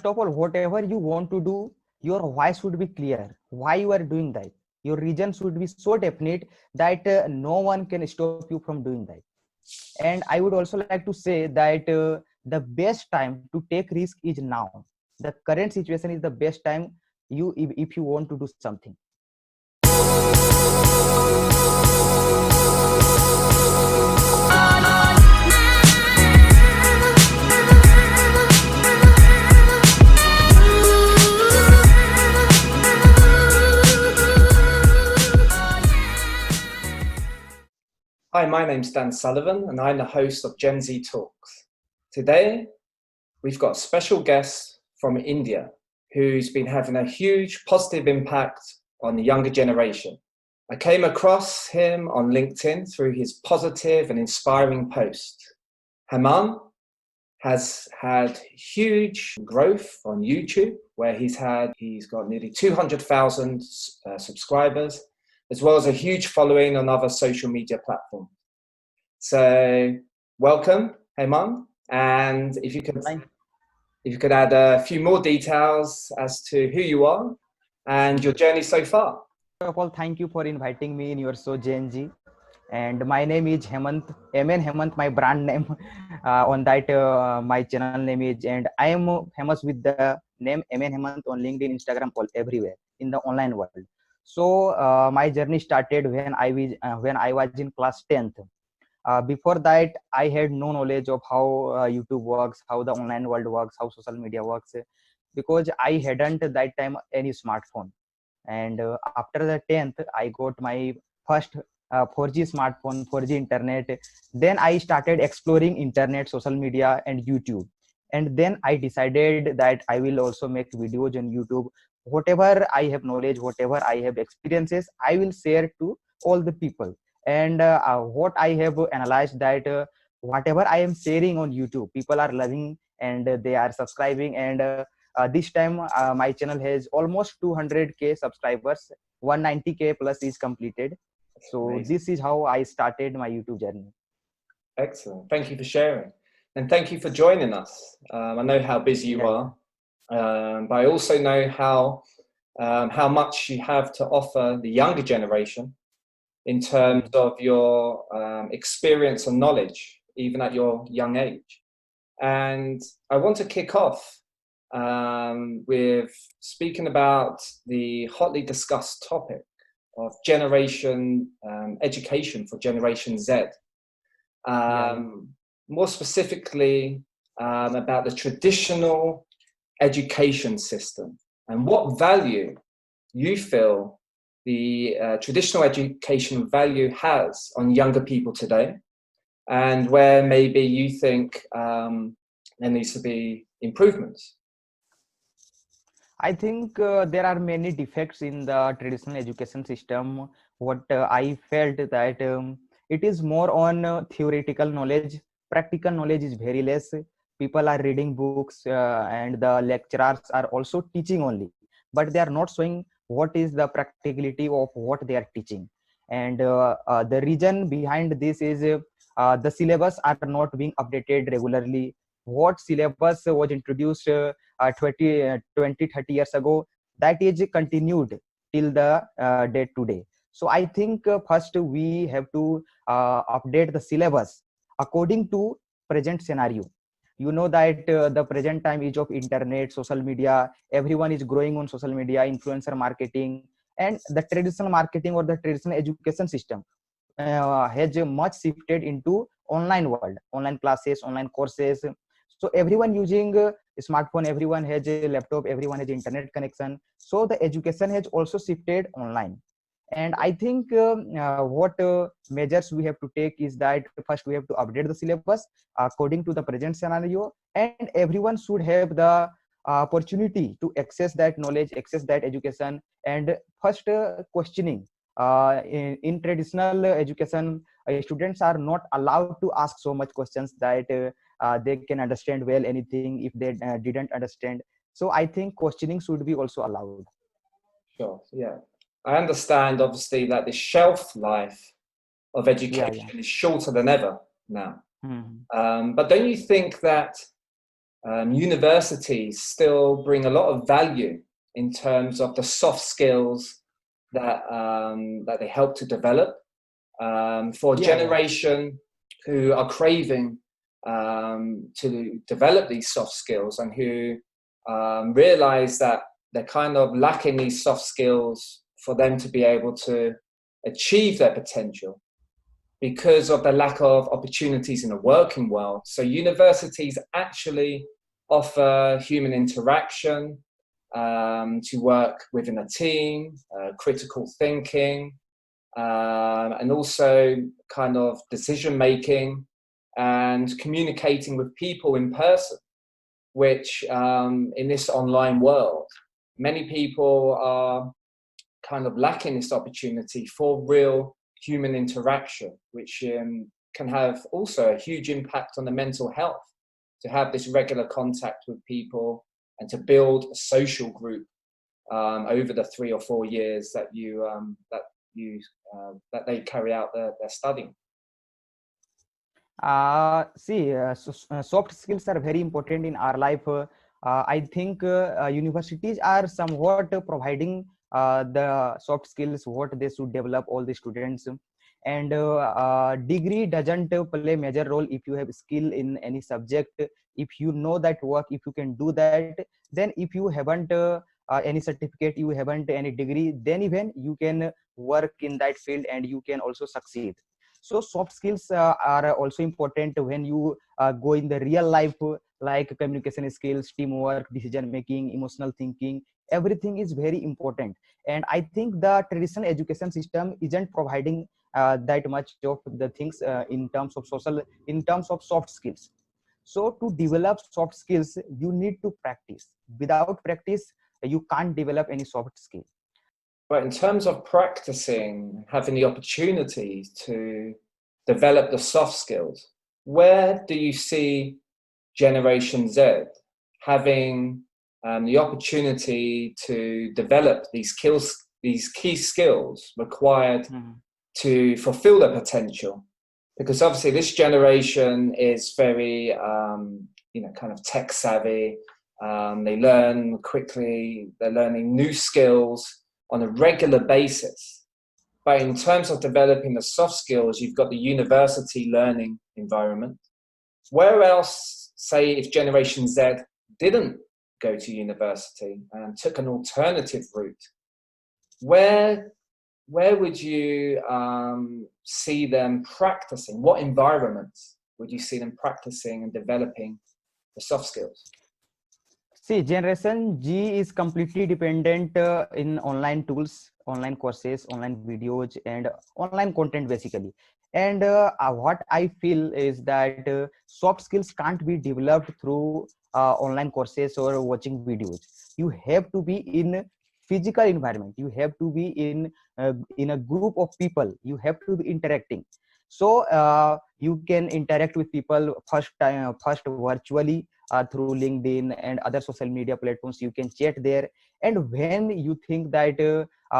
of all, whatever you want to do, your voice should be clear. Why you are doing that? Your reason should be so definite that no one can stop you from doing that. And I would also like to say that the best time to take risk is now. The current situation is the best time if you want to do something. Hi, my name's Dan Sullivan and I'm the host of Gen Z Talks. Today, we've got a special guest from India who's been having a huge positive impact on the younger generation. I came across him on LinkedIn through his positive and inspiring post. Hemant has had huge growth on YouTube, where he's got nearly 200,000 subscribers, as well as a huge following on other social media platforms. So welcome, Hemant, and if you could add a few more details as to who you are and your journey so far. First of all, thank you for inviting me in your show, JNG. And my name is Hemant, MN Hemant, my brand name. On that, my channel name is, and I am famous with the name MN Hemant on LinkedIn, Instagram, all everywhere in the online world. So my journey started when I was in class 10th. Before that, I had no knowledge of how YouTube works, how the online world works, how social media works, because I hadn't at that time any smartphone. And after the 10th, I got my first 4G smartphone, 4G internet. Then I started exploring internet, social media, and YouTube. And then I decided that I will also make videos on YouTube. Whatever I have knowledge, whatever I have experiences, I will share to all the people. And what I have analyzed that whatever I am sharing on YouTube, people are loving and they are subscribing. And this time my channel has almost 200k subscribers, 190k plus is completed. So Amazing. this is how I started my YouTube journey. Excellent. Thank you for sharing. And thank you for joining us. I know how busy you are, but I also know how much you have to offer the younger generation in terms of your experience and knowledge, even at your young age. And I want to kick off with speaking about the hotly discussed topic of generation education for Generation Z. More specifically about the traditional education system and what value you feel the traditional education value has on younger people today, and where maybe you think there needs to be improvements. I think there are many defects in the traditional education system. What I felt that it is more on theoretical knowledge. Practical knowledge is very less. People are reading books and the lecturers are also teaching only, but they are not showing what is the practicality of what they are teaching. And the reason behind this is the syllabus are not being updated regularly. What syllabus was introduced 20 30 years ago, that is continued till the date today. So I think first we have to update the syllabus according to present scenario. You know that the present time age of internet, social media, everyone is growing on social media, influencer marketing, and the traditional marketing or the traditional education system has much shifted into online world, online classes, online courses. So everyone using smartphone, everyone has a laptop, everyone has internet connection, so the education has also shifted online. And I think what measures we have to take is that first we have to update the syllabus according to the present scenario, and everyone should have the opportunity to access that knowledge, access that education. And first questioning in traditional education, students are not allowed to ask so much questions that they can understand well anything if they didn't understand. So I think questioning should be also allowed. Sure, yeah. I understand, obviously, that the shelf life of education is shorter than ever now. Mm-hmm. But don't you think that universities still bring a lot of value in terms of the soft skills that that they help to develop for a Yeah, yeah. generation who are craving to develop these soft skills and who realize that they're kind of lacking these soft skills for them to be able to achieve their potential because of the lack of opportunities in the working world. So universities actually offer human interaction, to work within a team, critical thinking, and also kind of decision making and communicating with people in person, which in this online world, many people are kind of lacking this opportunity for real human interaction, which can have also a huge impact on the mental health, to have this regular contact with people and to build a social group over the 3 or 4 years that that they carry out their studying. Soft skills are very important in our life. I think universities are somewhat providing the soft skills what they should develop all the students. And degree doesn't play major role if you have skill in any subject. If you know that work, if you can do that, then if you haven't any certificate, you haven't any degree, then even you can work in that field and you can also succeed. So soft skills are also important when you go in the real life, like communication skills, teamwork, decision making, emotional thinking. Everything is very important, and I think the traditional education system isn't providing that much of the things in terms of social, in terms of soft skills. So to develop soft skills, you need to practice. Without practice, you can't develop any soft skill. But in terms of practicing, having the opportunity to develop the soft skills, where do you see Generation Z having the opportunity to develop these skills, these key skills required to fulfill their potential? Because obviously this generation is very, kind of tech savvy. They learn quickly. They're learning new skills on a regular basis. But in terms of developing the soft skills, you've got the university learning environment. Where else, say, if Generation Z didn't go to university and took an alternative route, where would you see them practicing? What environments would you see them practicing and developing the soft skills? See, Generation G is completely dependent in online tools, online courses, online videos, and online content basically. And what I feel is that soft skills can't be developed through online courses or watching videos. You have to be in physical environment. You have to be in a group of people. You have to be interacting. So you can interact with people first virtually through LinkedIn and other social media platforms. You can chat there, and when you think that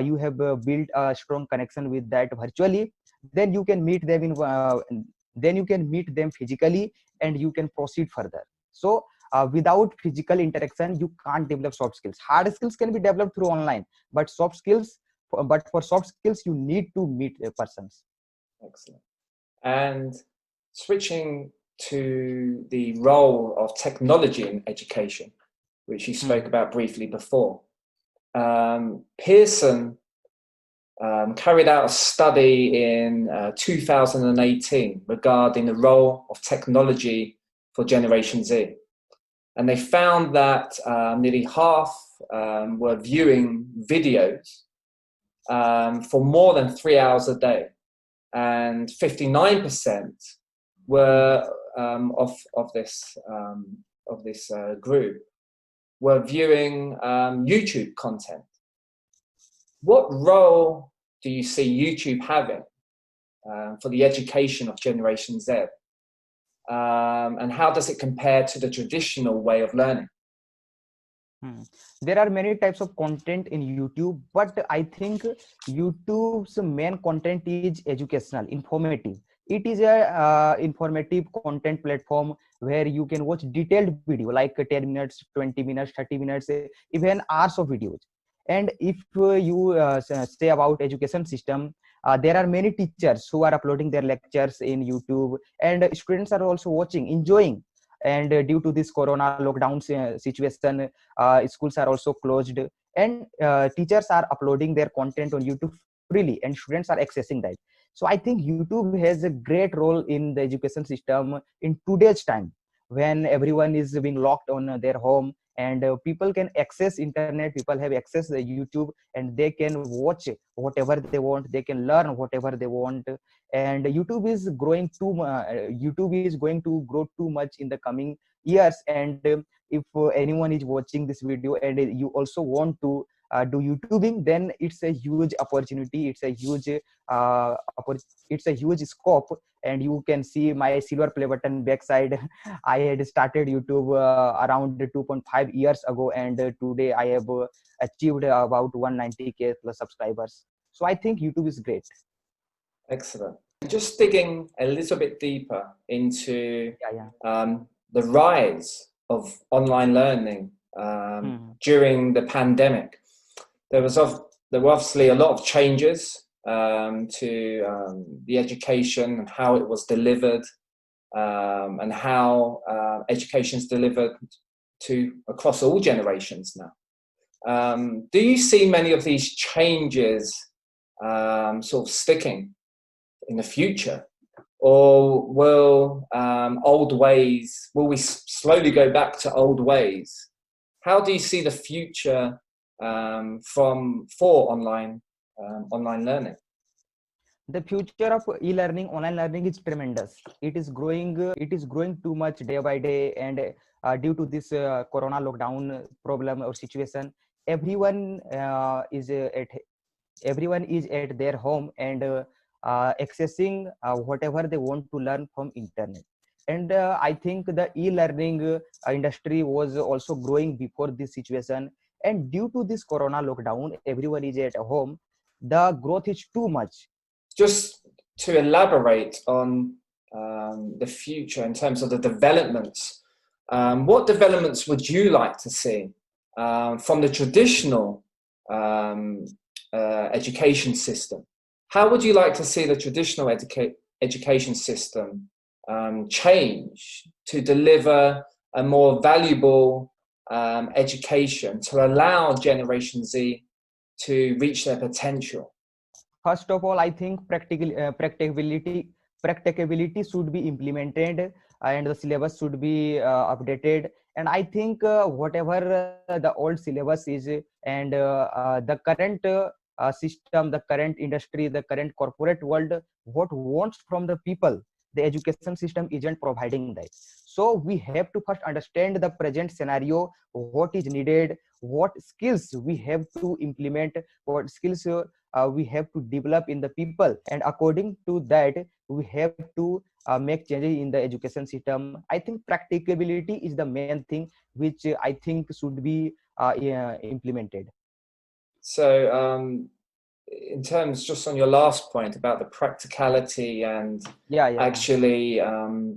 you have built a strong connection with that virtually, then you can meet them then you can meet them physically, and you can proceed further. So without physical interaction, you can't develop soft skills. Hard skills can be developed through online, but for soft skills, you need to meet persons. Excellent. And switching to the role of technology in education, which you spoke about briefly before. Pearson carried out a study in 2018 regarding the role of technology for Generation Z. And they found that nearly half were viewing videos for more than 3 hours a day. And 59% were of this group were viewing YouTube content. What role do you see YouTube having for the education of Generation Z? And how does it compare to the traditional way of learning? There are many types of content in YouTube, but I think YouTube's main content is educational, informative. It is a informative content platform where you can watch detailed video like 10 minutes, 20 minutes, 30 minutes, even hours of videos. And if you say about education system, there are many teachers who are uploading their lectures in YouTube, and students are also watching, enjoying. And due to this corona lockdown situation, schools are also closed, and teachers are uploading their content on YouTube freely, and students are accessing that. So I think YouTube has a great role in the education system in today's time, when everyone is being locked on their home, and people can access internet, people have access the YouTube, and they can watch whatever they want, they can learn whatever they want. And YouTube is going to grow too much in the coming years. And if anyone is watching this video and you also want to do YouTubing, then it's a huge opportunity, uh, it's a huge scope. And you can see my silver play button backside. I had started YouTube around 2.5 years ago, and today I have achieved about 190k plus subscribers. So I think YouTube is great. Excellent. Just digging a little bit deeper into Yeah. the rise of online learning during the pandemic. There were obviously a lot of changes to the education and how it was delivered, and how education is delivered to across all generations now. Do you see many of these changes sort of sticking in the future, or will we slowly go back to old ways? How do you see the future for online learning? The future of e-learning, online learning is tremendous. It is growing too much day by day. And due to this corona lockdown problem or situation, everyone is at their home, and accessing whatever they want to learn from internet. And I think the e-learning industry was also growing before this situation, and due to this corona lockdown, everyone is at home, the growth is too much. Just to elaborate on the future in terms of the developments, what developments would you like to see from the traditional education system? How would you like to see the traditional education system change to deliver a more valuable education to allow Generation Z to reach their potential? First of all, I think practicability should be implemented, and the syllabus should be updated. And I think whatever the old syllabus is, and the current system, the current industry, the current corporate world, what wants from the people, the education system isn't providing that. So we have to first understand the present scenario, what is needed, what skills we have to implement, what skills we have to develop in the people, and according to that we have to make changes in the education system. I think practicability is the main thing which I think should be implemented. So in terms, just on your last point about the practicality and actually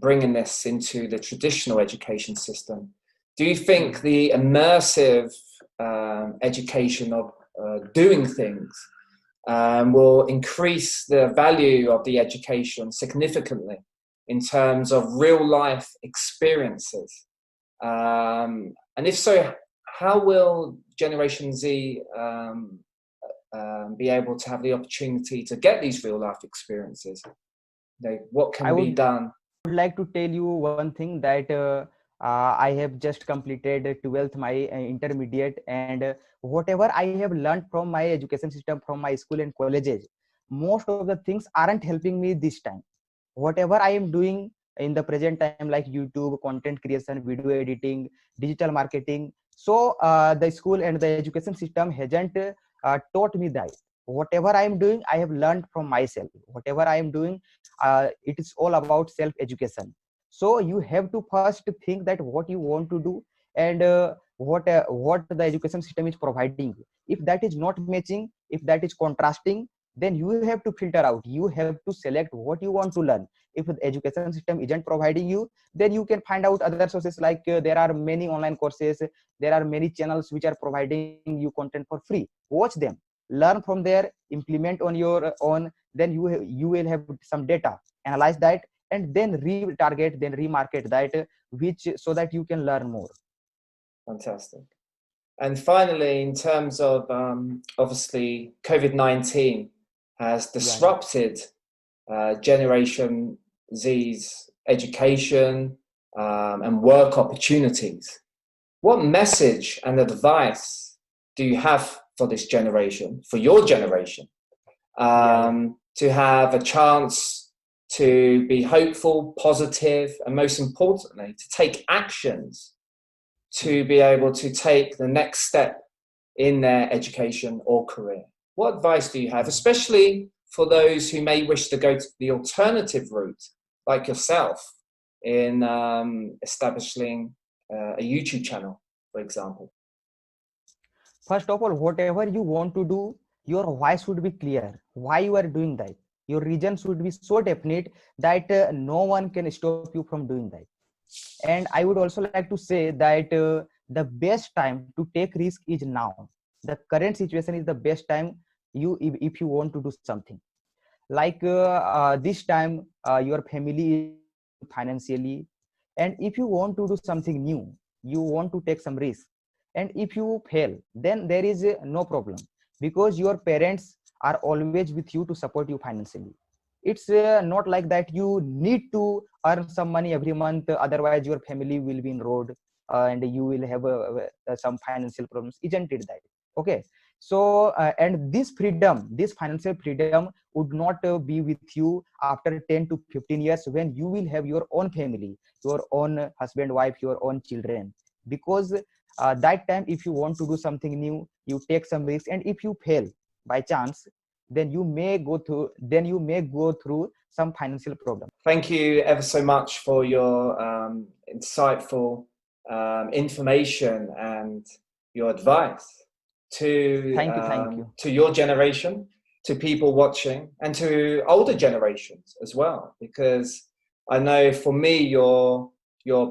bringing this into the traditional education system, do you think the immersive education of doing things will increase the value of the education significantly in terms of real life experiences? And if so, how will Generation Z be able to have the opportunity to get these real life experiences? What can be done? I would like to tell you one thing, that I have just completed 12th, my intermediate, and whatever I have learned from my education system, from my school and colleges, most of the things aren't helping me this time. Whatever I am doing in the present time, like YouTube, content creation, video editing, digital marketing, so the school and the education system hasn't taught me that. Whatever I am doing, I have learned from myself. Whatever I am doing, it is all about self education. So you have to first think that what you want to do, and what the education system is providing you. If that is not matching, if that is contrasting, then you have to filter out, you have to select what you want to learn. if the education system isn't providing you, then you can find out other sources, like there are many online courses, there are many channels which are providing you content for free. Watch them, learn from there, implement on your own, then you will have some data, analyze that, and then retarget, then remarket that, which so that you can learn more. Fantastic. And finally, in terms of obviously COVID-19 has disrupted Generation Z's education and work opportunities. What message and advice do you have for this generation, for your generation, to have a chance to be hopeful, positive, and most importantly, to take actions to be able to take the next step in their education or career? What advice do you have, especially for those who may wish to go to the alternative route, like yourself, in establishing a YouTube channel, for example? First of all, whatever you want to do, your why should be clear, why you are doing that. Your reason should be so definite that no one can stop you from doing that. And I would also like to say that the best time to take risk is now. The current situation is the best time if you want to do something. Like this time your family is financially, and if you want to do something new, you want to take some risk, and if you fail, then there is no problem, because your parents are always with you to support you financially. It's not like that you need to earn some money every month, otherwise your family will be in road, and you will have some financial problems, isn't it that? Okay, so and this financial freedom would not be with you after 10 to 15 years, when you will have your own family, your own husband, wife, your own children. Because that time, if you want to do something new, you take some risks, and if you fail by chance, then you may go through some financial problem. Thank you ever so much for your insightful information and your advice Thank you. to your generation, to people watching, and to older generations as well. Because I know for me, your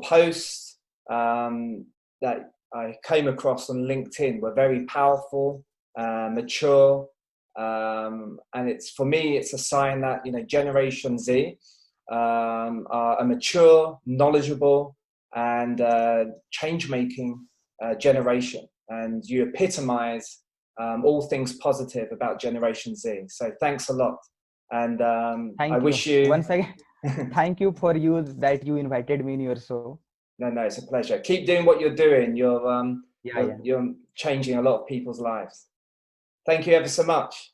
posts that I came across on LinkedIn were very powerful, mature, and it's, for me, it's a sign that, you know, Generation Z are a mature, knowledgeable, and change-making generation, and you epitomize all things positive about Generation Z. So thanks a lot, and I wish you once again. Thank you for you that you invited me in your show. No, it's a pleasure. Keep doing what you're doing. You're changing a lot of people's lives. Thank you ever so much.